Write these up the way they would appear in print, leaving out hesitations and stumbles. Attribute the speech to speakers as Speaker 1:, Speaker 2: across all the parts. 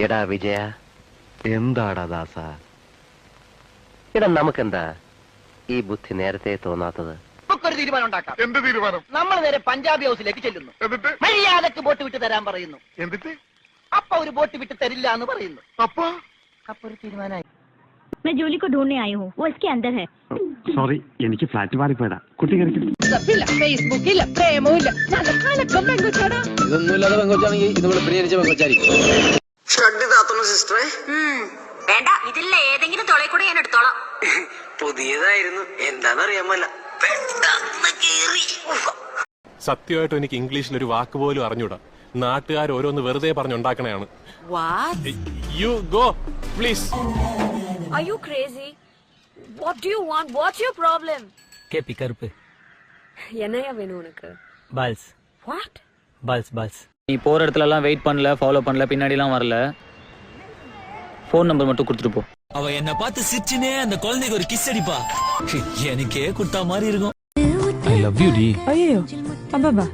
Speaker 1: എടാ വിജയ, എന്താടാ ദാസ? എടാ നമുക്കെന്താ ഈ ബുദ്ധി നേരത്തെ തോന്നാത്തത്?
Speaker 2: നമുക്കൊരു തീരുമാനം ഉണ്ടാക്കാം.
Speaker 3: എന്ത് തീരുമാനം?
Speaker 2: നമ്മൾ നേരെ പഞ്ചാബി ഹൗസിലേക്ക് ചെല്ലുന്നു.
Speaker 3: എന്നിട്ട്
Speaker 2: മര്യാദക്ക് ബോട്ട് വിട്ട് തരാൻ പറയുന്നു.
Speaker 3: എന്നിട്ട്
Speaker 2: അപ്പൊ ഒരു ബോട്ട് വിട്ട് തരില്ല എന്ന് പറയുന്നു.
Speaker 3: അപ്പൊ
Speaker 2: ഒരു തീരുമാനമായി.
Speaker 4: मैं जूली को ढूंढने आई हूँ, वो इसके अंदर है।
Speaker 5: സോറി, എനിക്ക് ഫ്ലാറ്റ് മാറിപ്പോയതാ. കുട്ടി കയറിക്കും.
Speaker 2: ഫേസ്ബുക്കില്ല, പ്രേമവുമില്ല.
Speaker 1: ഇതൊന്നുമില്ലാതെ പെങ്കൊച്ചാണെങ്കിൽ ഇതുപോലെ പ്രിയരിച്ച പെങ്കൊച്ചായിരിക്കും.
Speaker 6: വേണ്ട, ഇതില്ല ഏതെങ്കിലും തൊളയിൽ കൂടെ ഞാൻ എടുത്തോളാം.
Speaker 7: പുതിയതായിരുന്നു, എന്താന്നറിയാമല്ല.
Speaker 8: സത്യമായിട്ടും എനിക്ക് ഇംഗ്ലീഷിൽ ഒരു വാക്ക് പോലും അറിഞ്ഞൂടാ. നാട്ടുകാർ ഓരോന്ന് വെറുതെ പറഞ്ഞുണ്ടാക്കണയാണ്. You go please.
Speaker 6: Are you crazy? What do you want? What's your problem?
Speaker 7: Happy கருப்பு
Speaker 6: என்னையா வேணும் உனக்கு?
Speaker 7: பால்ஸ்.
Speaker 6: What?
Speaker 7: பால்ஸ். நீ போற இடத்துல எல்லாம் வெயிட் பண்ணல, ஃபாலோ பண்ணல, பின்னாடி எல்லாம் வரல. ஃபோன் நம்பர் மட்டும் கொடுத்துட்டு போ. அவ என்ன பார்த்து சிரிச்சினே அந்த குழந்தைக்கு ஒரு கிஸ் அடிப்பா. எனக்கே குடுத்தா மாதிரி இருக்கும். I love you டி.
Speaker 9: ஐயோ அப்பா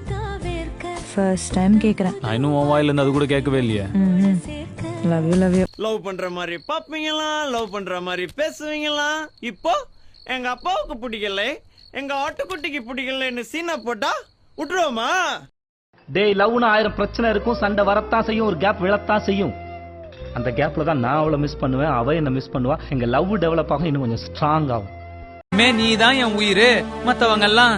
Speaker 9: ஃபர்ஸ்ட் டைம் கேக்குறேன்.
Speaker 7: நான் இன்னும் உன் வாயில இருந்து அது கூட கேட்கவே இல்லையே.
Speaker 9: லவ் யூ
Speaker 10: லவ் பண்ற மாதிரி பாப்பீங்களா, லவ் பண்ற மாதிரி பேசுவீங்களா? இப்போ எங்க அப்பாவுக்கு பிடிக்கல, எங்க ஆட்டுக்குட்டிக்கு பிடிக்கலன்னு சீனா போட்டா விட்டுருவோமா?
Speaker 11: டேய், லவ்னா 1000 பிரச்சனை இருக்கும், சண்டை வரத்தான் செய்யும், ஒரு கேப் விழத்தான் செய்யும். அந்த கேப்ல தான் நான் அவளை மிஸ் பண்ணுவேன், அவ என்ன மிஸ் பண்ணுவா. எங்க லவ் டெவலப் ஆகும், இன்னும் கொஞ்சம் ஸ்ட்ராங் ஆகும்.
Speaker 7: நீ தான் என் உயிர், மத்தவங்க எல்லாம்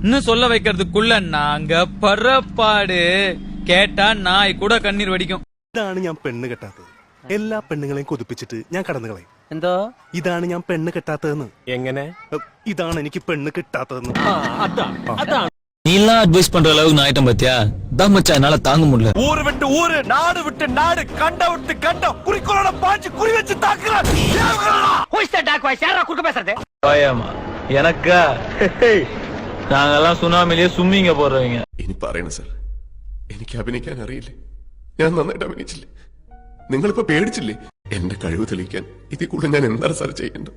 Speaker 7: இன்னும் சொல்ல வைக்கிறதுக்குள்ள நாங்க பரப்பாடு കേട്ടാ നായി കൂടെ കണ്ണീർ വടിക്കും.
Speaker 8: ഇതാണ് ഞാൻ പെണ്ണ് കെട്ടാത്തത്. എല്ലാ പെണ്ണുങ്ങളെയും കൊതിപ്പിച്ചിട്ട് ഞാൻ കടന്നു കളയും.
Speaker 7: എന്തോ
Speaker 8: ഇതാണ് ഞാൻ പെണ്ണ് കെട്ടാത്തതെന്ന്. എങ്ങനെ? ഇതാണ് എനിക്ക് പെണ്ണ് കിട്ടാത്തതെന്ന്.
Speaker 7: நீ எல்லாம் அட்வைஸ் பண்ற அளவுக்கு நான் ஆயிட்டேன் பாத்தியா? தான் மச்சான், என்னால தாங்க முடியல.
Speaker 10: ஊரு விட்டு ஊரு, நாடு விட்டு நாடு, கண்ட விட்டு கண்ட, குறிக்கோளோட பாஞ்சு குறி வச்சு தாக்குறான்.
Speaker 2: Who is the dark voice? யாரா குறுக்க பேசுறது?
Speaker 7: பயமா எனக்கா? நாங்கெல்லாம் சுனாமிலேயே சும்மிங்க போடுறவங்க.
Speaker 3: ഇനി പറയണ സാർ, എനിക്ക് അഭിനയിക്കാൻ അറിയില്ലേ? ഞാൻ നന്നായിട്ട് അഭിനയിച്ചില്ലേ? നിങ്ങളിപ്പോ പേടിച്ചില്ലേ? എന്റെ കഴിവ് തെളിയിക്കാൻ ഇതിൽ കൂടുതൽ ഞാൻ എന്താണ് സാർ ചെയ്യേണ്ടത്?